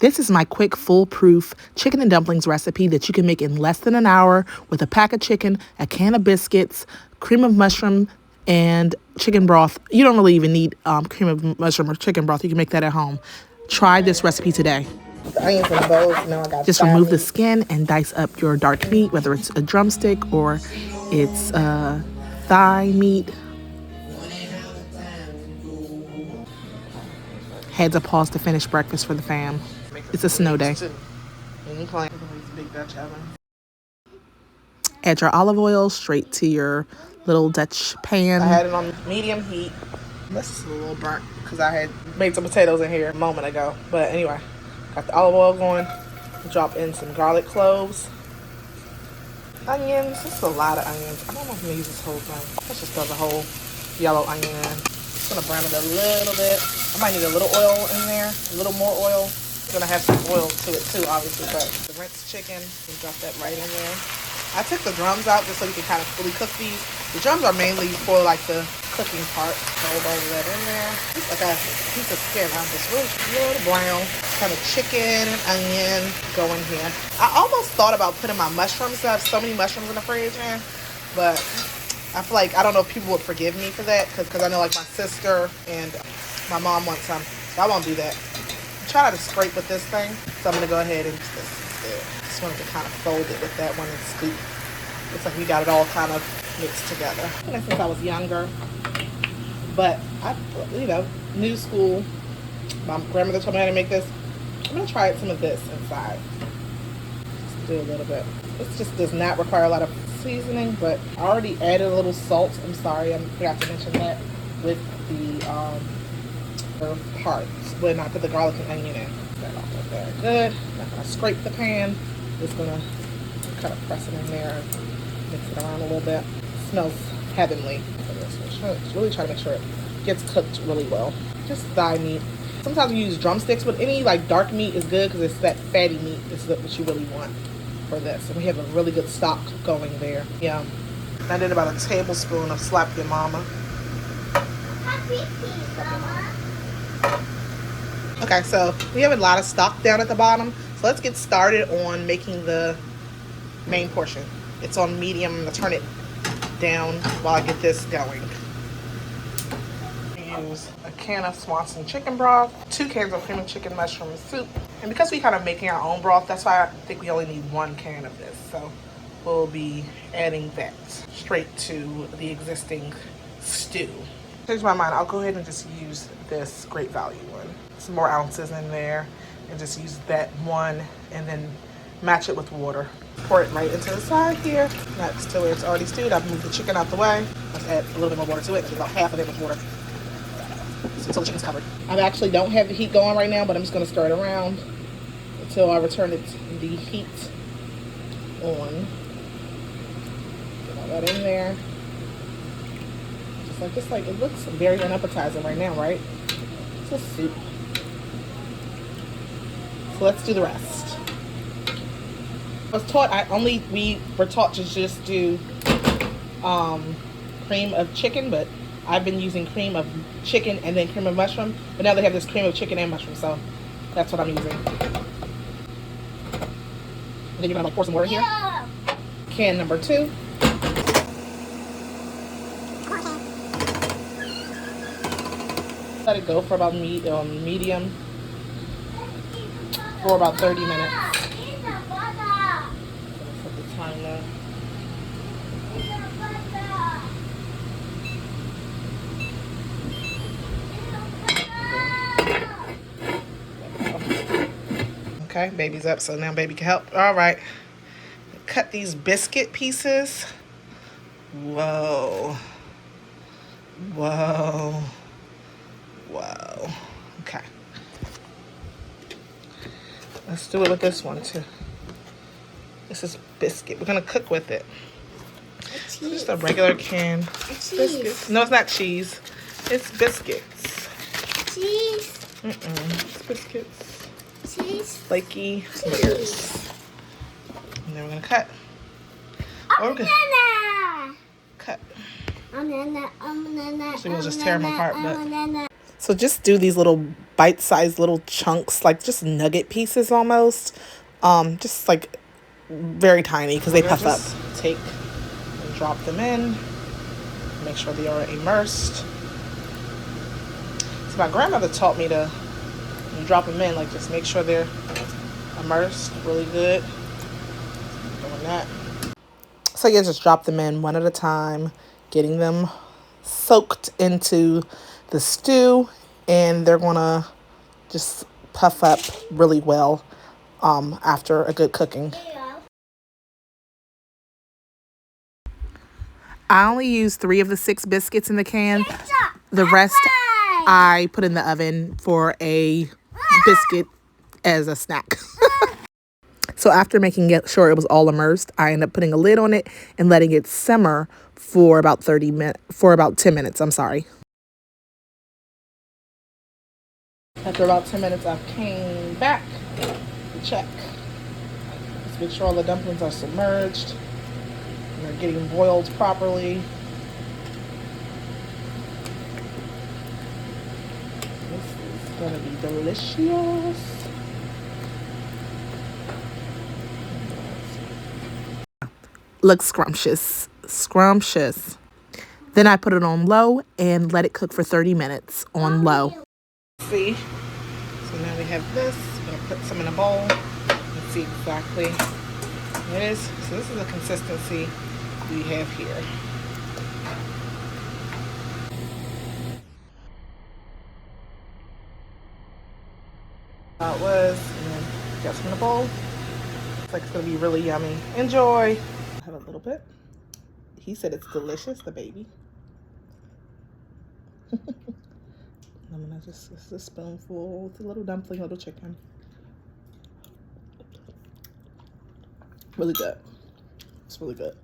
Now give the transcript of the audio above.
This is my quick, foolproof chicken and dumplings recipe that you can make in less than an hour with a pack of chicken, a can of biscuits, cream of mushroom, and chicken broth. You don't really even need cream of mushroom or chicken broth. You can make that at home. Try this recipe today. The onions in bowls. Now I got Just remove the skin and dice up your dark meat, whether it's a drumstick or it's thigh meat. Had to pause to finish breakfast for the fam. It's a snow day. Add your olive oil straight to your little Dutch pan. I had it on medium heat. This is a little burnt because I had made some potatoes in here a moment ago. But anyway, got the olive oil going. Drop in some garlic cloves. Onions. This is a lot of onions. I don't know if I'm going to use this whole thing. Let's just throw the whole yellow onion in. Just going to brown it a little bit. I might need a little oil in there. A little more oil. It's going to have some oil to it too, obviously. But the rinsed chicken, you drop that right in there. I took the drums out just so you can kind of fully cook these. The drums are mainly for like the cooking part. Hold all of that in there. It's like a piece of skin. I'm just really brown. Kind of chicken and onion go in here. I almost thought about putting my mushrooms. I have so many mushrooms in the fridge, man. But I feel like, I don't know if people would forgive me for that. Because I know like my sister and my mom want some. So I won't do that. Try not to scrape with this thing. So I'm going to go ahead and just wanted to kind of fold it with that one and scoop. Looks like we got it all kind of mixed together. Since I was younger, but I, new school. My grandmother told me how to make this. I'm gonna try some of this inside. Just do a little bit. This just does not require a lot of seasoning, but I already added a little salt. I'm sorry, I forgot to mention that with the parts when I put the garlic and onion in. That off like that. Good. I'm not gonna scrape the pan. Just gonna kind of press it in there and mix it around a little bit. It smells heavenly. Just really try to make sure it gets cooked really well. Just thigh meat. Sometimes we use drumsticks, but any like dark meat is good because it's that fatty meat is what you really want for this. And we have a really good stock going there. Yeah. I did about a tablespoon of Slap Your Mama. Okay, so we have a lot of stock down at the bottom. So let's get started on making the main portion. It's on medium. I'm gonna turn it down while I get this going. Use a can of Swanson chicken broth, 2 cans of cream of chicken mushroom soup. And because we kind of making our own broth, that's why I think we only need 1 can of this. So we'll be adding that straight to the existing stew. Change my mind, I'll go ahead and just use this Great Value one. Some more ounces in there. And just use that one and then match it with water. Pour it right into the side here. Next to where it's already stewed, I've moved the chicken out the way. Let's add a little bit more water to it. There's about half of it with water. So the chicken's covered. I actually don't have the heat going right now, but I'm just going to stir it around until I return the heat on. Get all that in there. Just like it looks very unappetizing right now, right? It's a soup. So let's do the rest. I was taught, we were taught to just do cream of chicken, but I've been using cream of chicken and then cream of mushroom. But now they have this cream of chicken and mushroom, so that's what I'm using. And then you're gonna pour some water here. Can number 2. Let it go for about medium for about 30 minutes. Set the timer. Okay, baby's up, so now baby can help. All right, cut these biscuit pieces. Whoa. Whoa. Whoa. Okay. Let's do it with this one too. This is biscuit. We're gonna cook with it. Just a regular can. Biscuits. No, it's not cheese. It's biscuits. Cheese. It's biscuits. Cheese. Flaky layers. And then we're gonna cut. Cut. So we'll just tear them apart, but So just do these little bite-sized little chunks, like just nugget pieces almost. Just like very tiny because they puff up. Just take and drop them in. Make sure they are immersed. So my grandmother taught me to drop them in, like just make sure they're immersed really good. Doing that. So yeah, just drop them in one at a time, getting them soaked into the stew, and they're gonna just puff up really well after a good cooking. I only used 3 of the 6 biscuits in the can. The rest I put in the oven for a biscuit as a snack. So after making sure it was all immersed, I ended up putting a lid on it and letting it simmer for about 10 minutes, I'm sorry. After about 10 minutes, I came back to check. Let's make sure all the dumplings are submerged and they're getting boiled properly. This is gonna be delicious. Looks scrumptious. Scrumptious. Then I put it on low and let it cook for 30 minutes on low. See? So now we have this. I'm gonna put some in a bowl and see exactly what it is. So this is the consistency we have here. How it was, and then got some in a bowl. Looks like it's gonna be really yummy. Enjoy. I have a little bit. He said it's delicious, the baby. I'm gonna just a spoonful with a little dumpling, little chicken. Really good. It's really good.